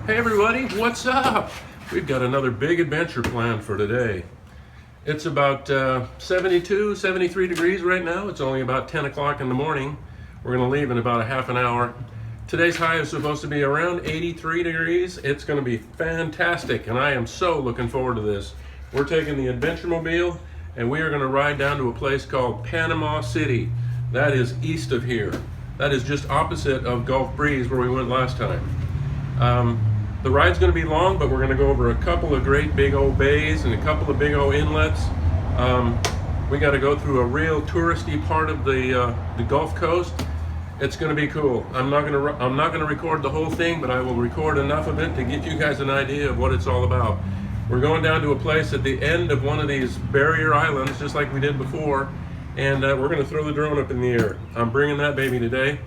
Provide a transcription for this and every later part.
Hey everybody, what's up? We've got another big adventure planned for today. It's about 72, 73 degrees right now. It's only about 10 o'clock in the morning. We're going to leave in about a half an hour. Today's high is supposed to be around 83 degrees. It's going to be fantastic, and I am so looking forward to this. We're taking the Adventure Mobile, and we are going to ride down to a place called Panama City. That is east of here. That is just opposite of Gulf Breeze where we went last time. The ride's going to be long, but we're going to go over a couple of great big old bays and a couple of big old inlets. We got to go through a real touristy part of the Gulf Coast. It's going to be cool. I'm not going to record the whole thing, but I will record enough of it to give you guys an idea of what it's all about. We're going down to a place at the end of one of these barrier islands, just like we did before, and we're going to throw the drone up in the air. I'm bringing that baby today.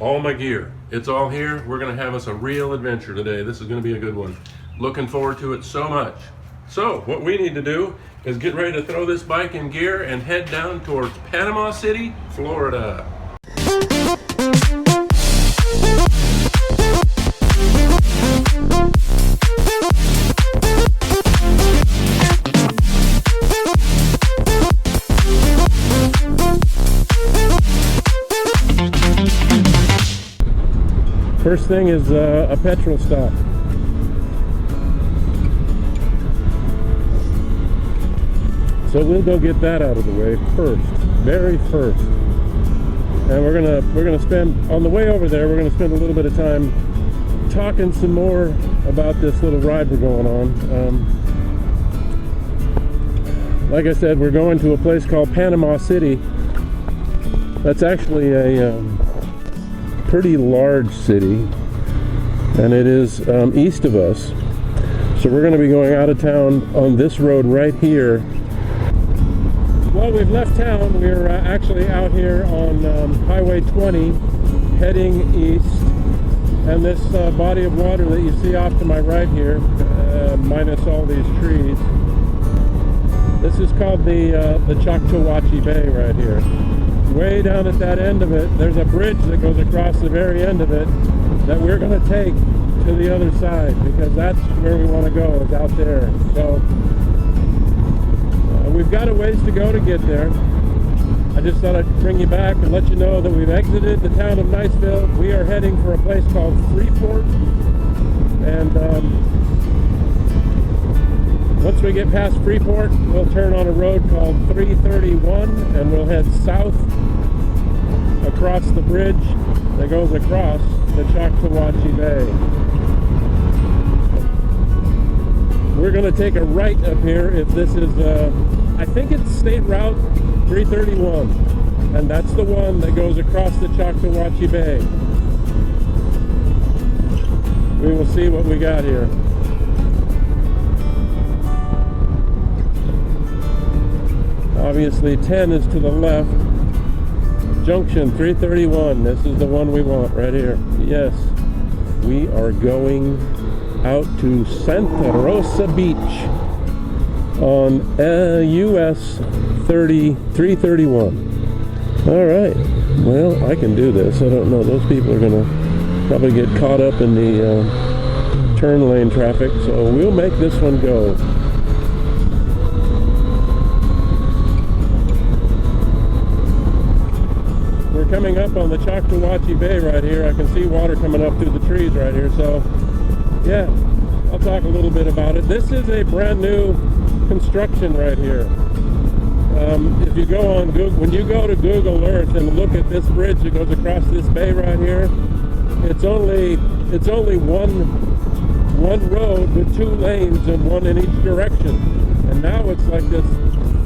All my gear, it's all here. We're going to have us a real adventure today. This is going to be a good one. Looking forward to it so much. So what we need to do is get ready to throw this bike in gear and head down towards Panama City, Florida. First thing is a petrol stop. So we'll go get that out of the way first, very first. And we're gonna spend, on the way over there, we're gonna spend a little bit of time talking some more about this little ride we're going on. Like I said, we're going to a place called Panama City. That's actually a pretty large city, and it is east of us. So we're going to be going out of town on this road right here. Well, we've left town. We're actually out here on Highway 20 heading east, and this body of water that you see off to my right here, minus all these trees, this is called the Choctawhatchee Bay right here. Way down at that end of it, there's a bridge that goes across the very end of it that we're going to take to the other side, because that's where we want to go, is out there. So we've got a ways to go to get there. I just thought I'd bring you back and let you know that we've exited the town of Niceville. We are heading for a place called Freeport, and once we get past Freeport, we'll turn on a road called 331, and we'll head south across the bridge that goes across the Choctawhatchee Bay. We're going to take a right up here. If this is, I think it's State Route 331, and that's the one that goes across the Choctawhatchee Bay. We will see what we got here. Obviously 10 is to the left. Junction 331, this is the one we want right here. Yes, we are going out to Santa Rosa Beach on US 331. All right, well, I can do this. I don't know, those people are gonna probably get caught up in the turn lane traffic, so we'll make this one go. Coming up on the Choctawhatchee Bay right here. I can see water coming up through the trees right here, so yeah, I'll talk a little bit about it. This is a brand new construction right here. If you go on Google, when you go to Google Earth and look at this bridge that goes across this bay right here, it's only one road with two lanes and one in each direction, and now it's like this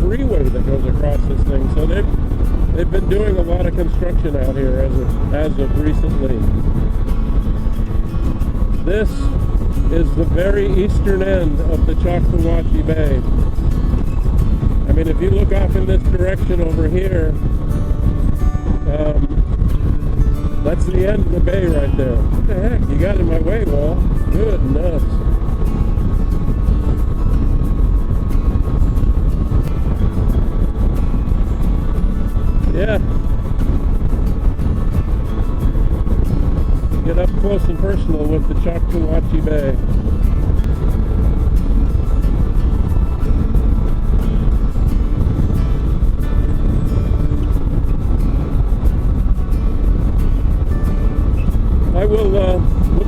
freeway that goes across this thing. So they've been doing a lot of construction out here as of recently. This is the very eastern end of the Choctawhatchee Bay. I mean, if you look off in this direction over here, that's the end of the bay right there. What the heck? You got in my way, Wall. Good nuts. Yeah. it up close and personal with the Choctawhatchee Bay.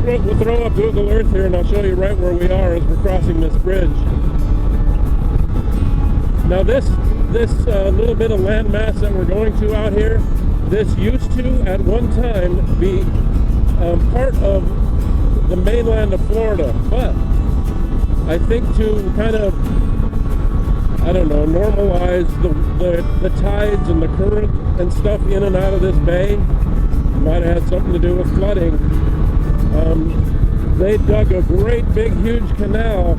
We'll throw up Google Earth here and I'll show you right where we are as we're crossing this bridge. Now this little bit of landmass that we're going to out here, this used to at one time be part of the mainland of Florida, but I think to kind of, I don't know, normalize the tides and the current and stuff in and out of this bay, might have had something to do with flooding. They dug a great big huge canal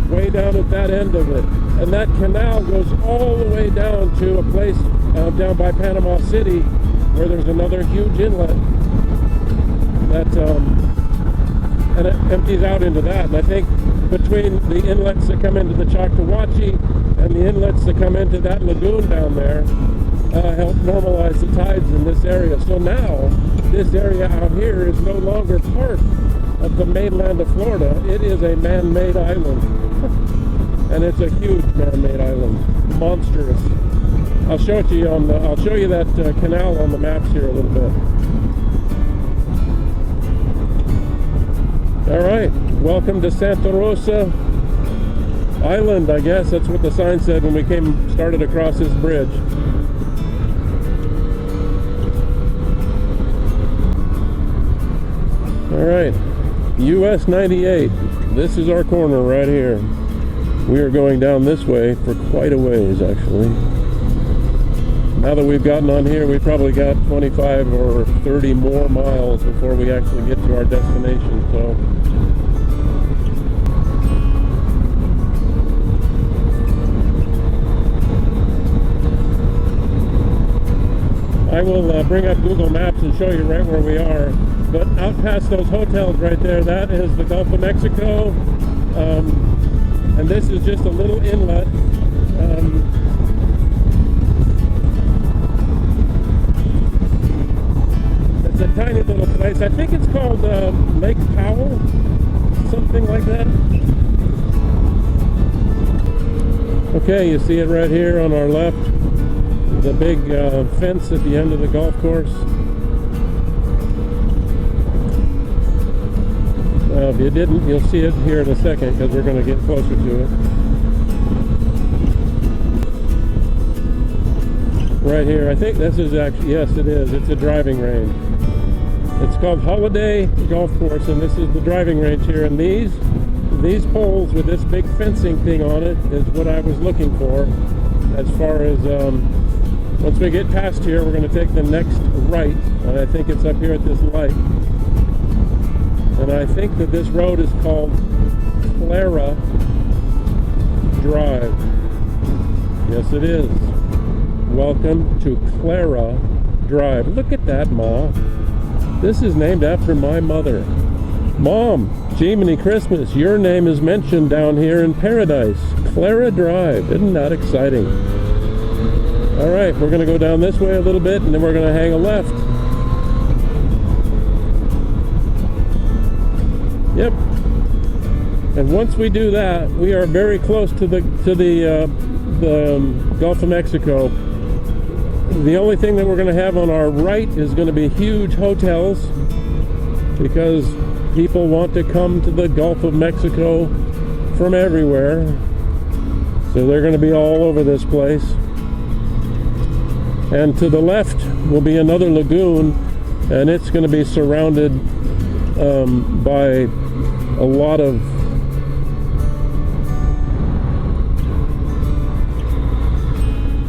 way down at that end of it, and that canal goes all the way down to a place down by Panama City where there's another huge inlet that and it empties out into that. And I think between the inlets that come into the Choctawhatchee and the inlets that come into that lagoon down there help normalize the tides in this area. So now this area out here is no longer part of the mainland of Florida. It is a man-made island. And it's a huge man-made island. Monstrous. I'll show it to you on the, I'll show you that canal on the maps here a little bit. All right, welcome to Santa Rosa Island, I guess. That's what the sign said when we started across this bridge. All right, US 98. This is our corner right here. We are going down this way for quite a ways, actually. Now that we've gotten on here, we probably got 25 or 30 more miles before we actually get to our destination. So I will bring up Google Maps and show you right where we are. But out past those hotels right there, that is the Gulf of Mexico. And this is just a little inlet. It's a tiny little place. I think it's called Lake Powell, something like that. Okay, you see it right here on our left. The big fence at the end of the golf course. If you didn't, you'll see it here in a second because we're going to get closer to it. Right here, I think this is actually, yes it is, it's a driving range. It's called Holiday Golf Course, and this is the driving range here. And these poles with this big fencing thing on it is what I was looking for. As far as, once we get past here, we're going to take the next right, and I think it's up here at this light. And I think that this road is called Clara Drive. Yes, it is. Welcome to Clara Drive. Look at that, Ma. This is named after my mother. Mom, Jiminy Christmas, your name is mentioned down here in paradise. Clara Drive. Isn't that exciting? All right, we're going to go down this way a little bit, and then we're going to hang a left. Yep. And once we do that, we are very close to the Gulf of Mexico. The only thing that we're going to have on our right is going to be huge hotels because people want to come to the Gulf of Mexico from everywhere. So they're going to be all over this place. And to the left will be another lagoon, and it's going to be surrounded by a lot of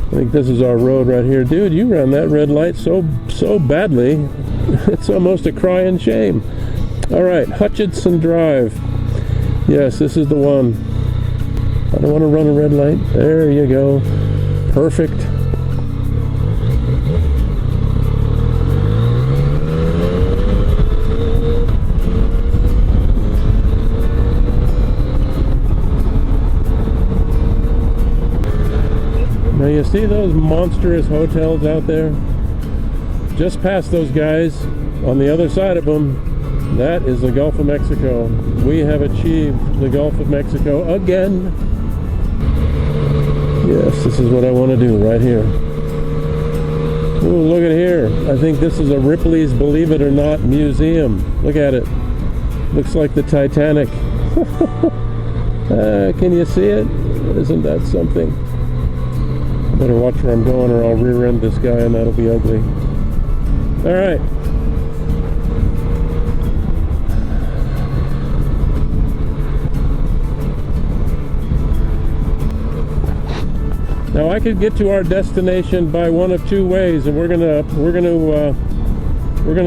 I think this is our road right here. Dude, you ran that red light so badly. It's almost a crying shame. All right, Hutchinson Drive. Yes, this is the one. I don't want to run a red light. There you go. Perfect. Now you see those monstrous hotels out there? Just past those guys, on the other side of them, That is the Gulf of Mexico. We have achieved the Gulf of Mexico again. Yes, this is what I want to do right here. Ooh, look at here. I think this is a Ripley's Believe It or Not museum. Look at it. Looks like the Titanic. Can you see it? Isn't that something? Better watch where I'm going or I'll rear end this guy and that'll be ugly. All right. Now I could get to our destination by one of two ways, and we're gonna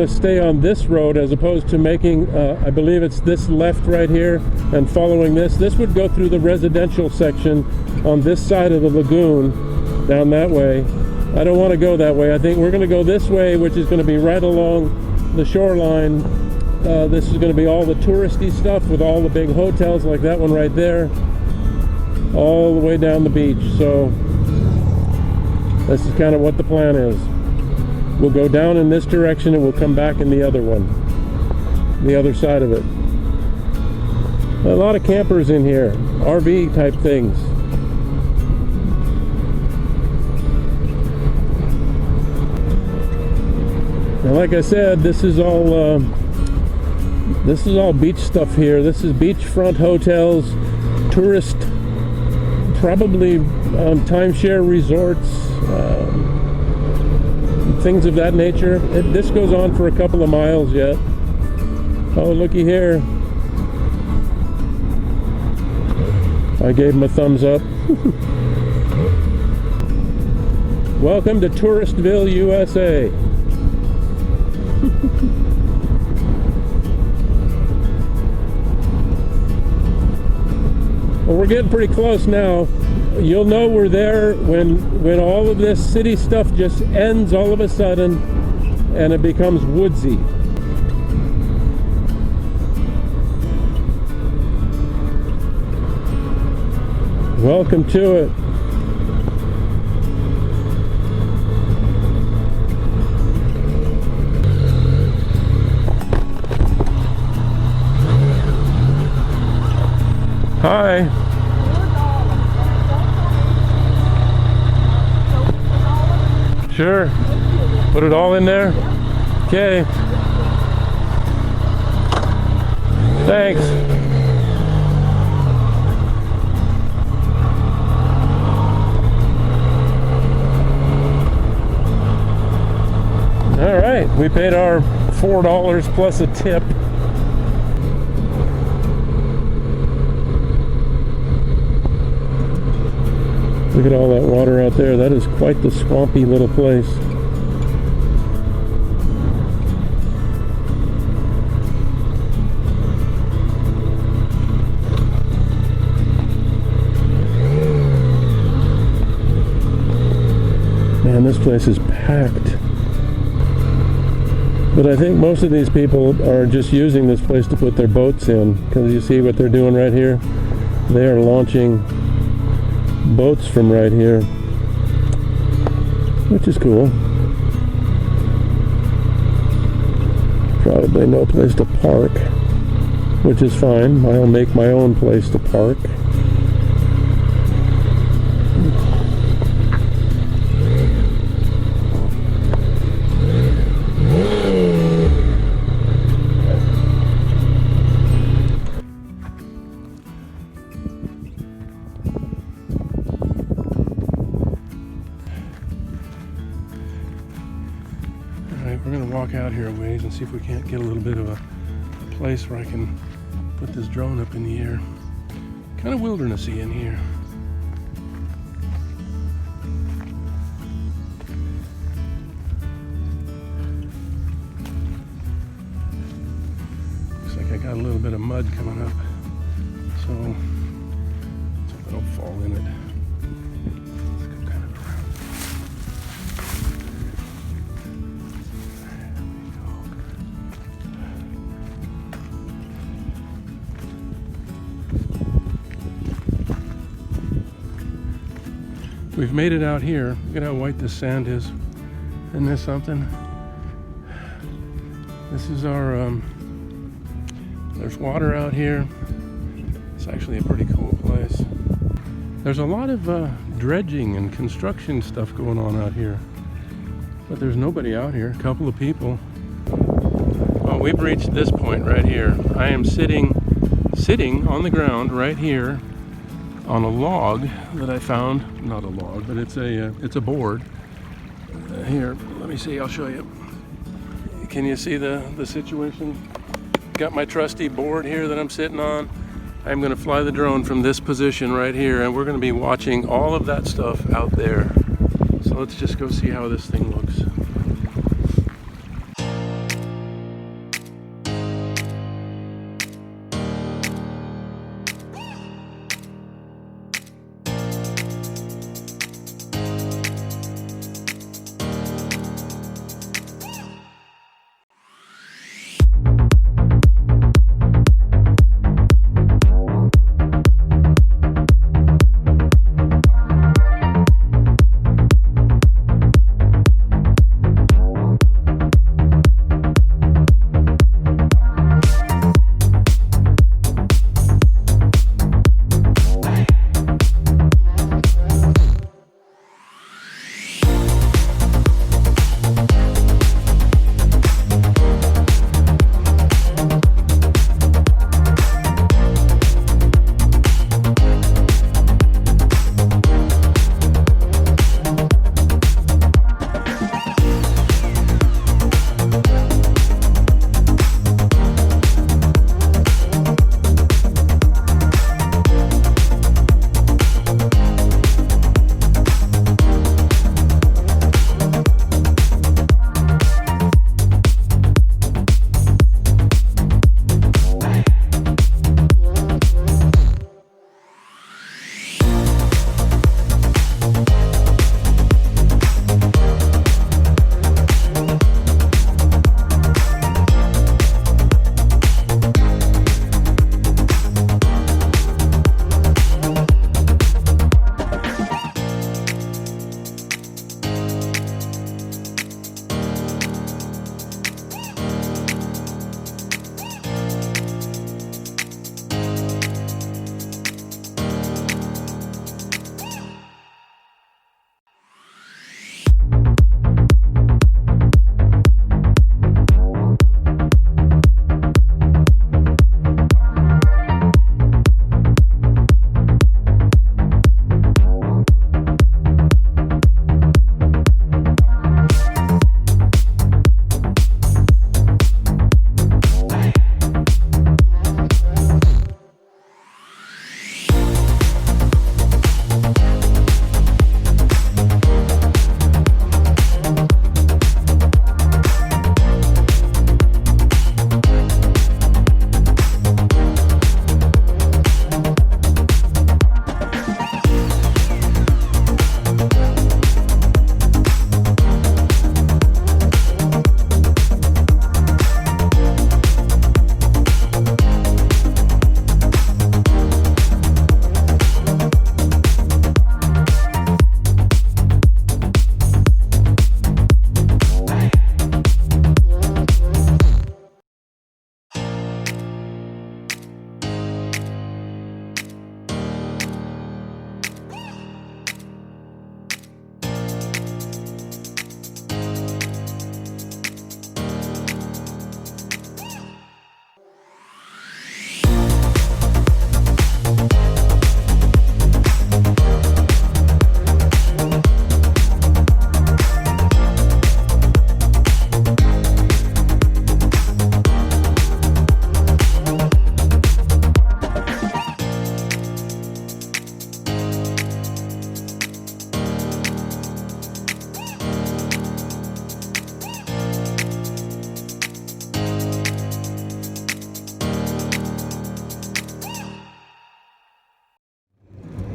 stay on this road as opposed to making, I believe it's this left right here, and following this. This would go through the residential section on this side of the lagoon, down that way. I don't want to go that way. I think we're gonna go this way, which is gonna be right along the shoreline. This is gonna be all the touristy stuff with all the big hotels like that one right there, all the way down the beach. So this is kind of what the plan is. We'll go down in this direction and we'll come back in the other one, the other side of it. A lot of campers in here, RV type things. Now, like I said, this is all beach stuff here. This is beachfront hotels, tourist, probably timeshare resorts, things of that nature. This goes on for a couple of miles yet. Oh, looky here. I gave him a thumbs up. Welcome to Touristville, USA. Well, we're getting pretty close now. You'll know we're there when all of this city stuff just ends all of a sudden and it becomes woodsy. Welcome to it. Hi. Sure. Put it all in there? Okay. Thanks. All right. We paid our $4 plus a tip. Look at all that water out there. That is quite the swampy little place. Man, this place is packed. But I think most of these people are just using this place to put their boats in, because you see what they're doing right here? They are launching boats from right here, which is cool. Probably no place to park, which is fine. I'll make my own place to park. We're going to walk out here a ways and see if we can't get a little bit of a place where I can put this drone up in the air. Kind of wildernessy in here. Looks like I got a little bit of mud coming up, so let's hope I don't fall in it. We've made it out here. Look at how white this sand is. Isn't this something? This is our There's water out here. It's actually a pretty cool place. There's a lot of dredging and construction stuff going on out here, but there's nobody out here. A couple of people. Well, we've reached this point right here. I am sitting on the ground right here on a log that I found. Not a log, but it's a board. Here, let me see. I'll show you. Can you see the situation? Got my trusty board here that I'm sitting on. I'm going to fly the drone from this position right here, and we're going to be watching all of that stuff out there. So let's just go see how this thing looks.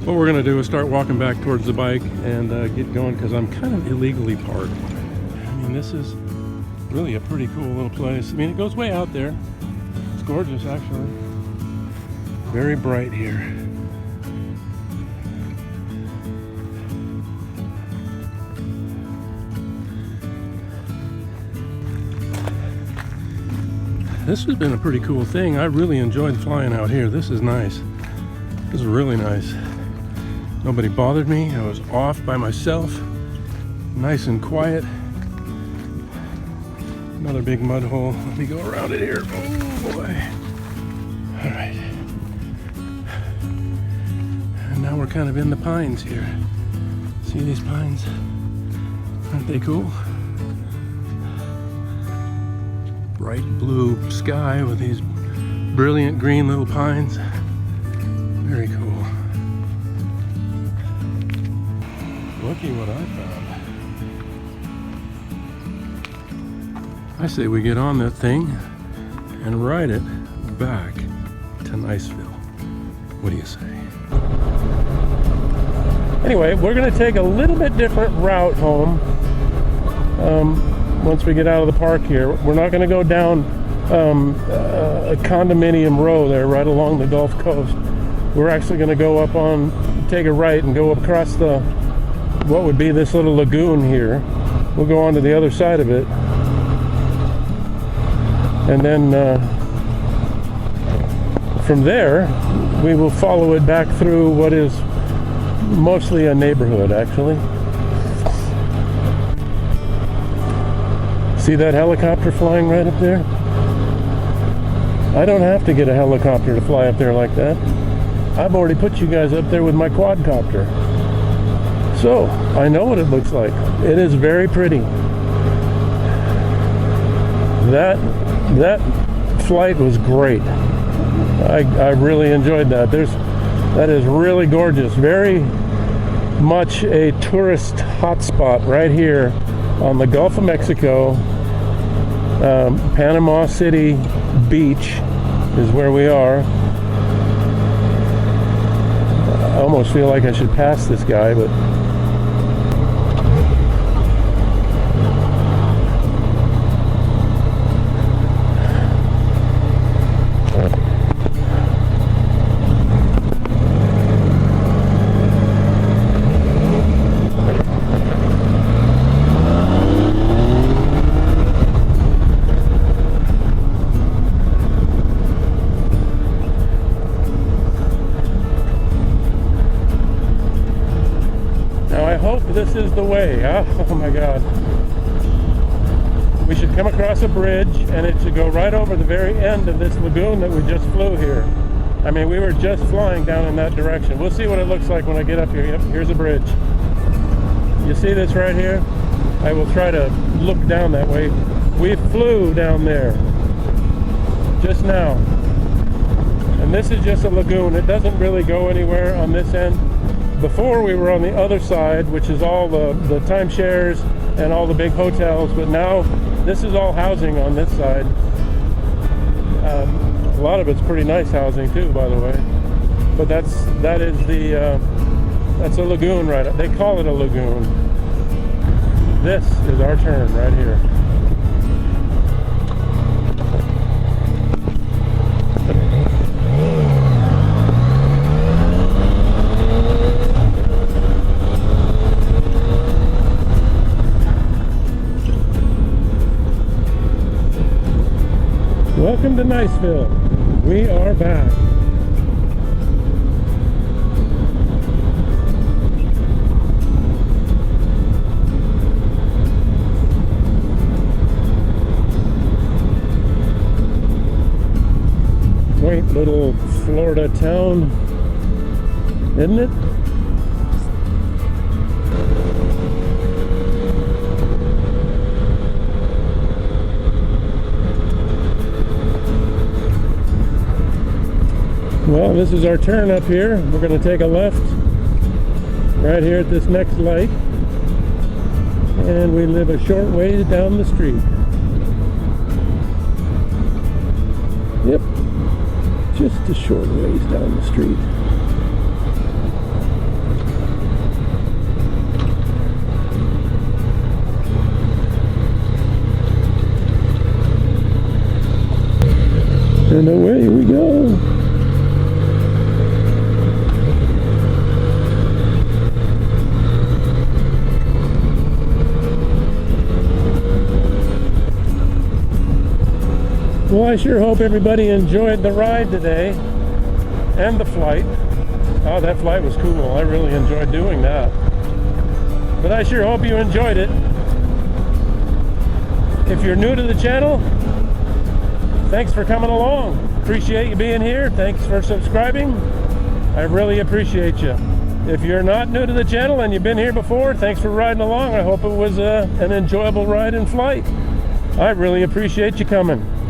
What we're going to do is start walking back towards the bike and get going, because I'm kind of illegally parked. I mean, this is really a pretty cool little place. I mean, it goes way out there. It's gorgeous, actually. Very bright here. This has been a pretty cool thing. I really enjoyed flying out here. This is nice. This is really nice. Nobody bothered me. I was off by myself. Nice and quiet. Another big mud hole. Let me go around it here. Oh boy. All right. And now we're kind of in the pines here. See these pines? Aren't they cool? Bright blue sky with these brilliant green little pines. Very cool. Looky what I found. I say we get on that thing and ride it back to Niceville. What do you say? Anyway, we're going to take a little bit different route home once we get out of the park here. We're not going to go down a condominium row there right along the Gulf Coast. We're actually going to go up on, take a right and go across the, what would be this little lagoon here. We'll go on to the other side of it. And then from there, we will follow it back through what is mostly a neighborhood, actually. See that helicopter flying right up there? I don't have to get a helicopter to fly up there like that. I've already put you guys up there with my quadcopter. So, I know what it looks like. It is very pretty. That flight was great. I really enjoyed that. That is really gorgeous. Very much a tourist hotspot right here on the Gulf of Mexico. Panama City Beach is where we are. I almost feel like I should pass this guy, but this is the way. Oh my God. We should come across a bridge and it should go right over the very end of this lagoon that we just flew here. I mean, we were just flying down in that direction. We'll see what it looks like when I get up here. Yep, here's a bridge. You see this right here? I will try to look down that way. We flew down there just now. And this is just a lagoon. It doesn't really go anywhere on this end. Before we were on the other side, which is all the timeshares and all the big hotels, but now this is all housing on this side. A lot of it's pretty nice housing too, by the way. But that's a lagoon right up. They call it a lagoon. This is our turn right here. Welcome to Niceville. We are back. Quaint little Florida town, isn't it? Well, this is our turn up here. We're going to take a left right here at this next light. And we live a short ways down the street. Yep, just a short ways down the street. And away we go. Well, I sure hope everybody enjoyed the ride today and the flight. Oh, that flight was cool. I really enjoyed doing that. But I sure hope you enjoyed it. If you're new to the channel, thanks for coming along. Appreciate you being here. Thanks for subscribing. I really appreciate you. If you're not new to the channel and you've been here before, thanks for riding along. I hope it was an enjoyable ride and flight. I really appreciate you coming.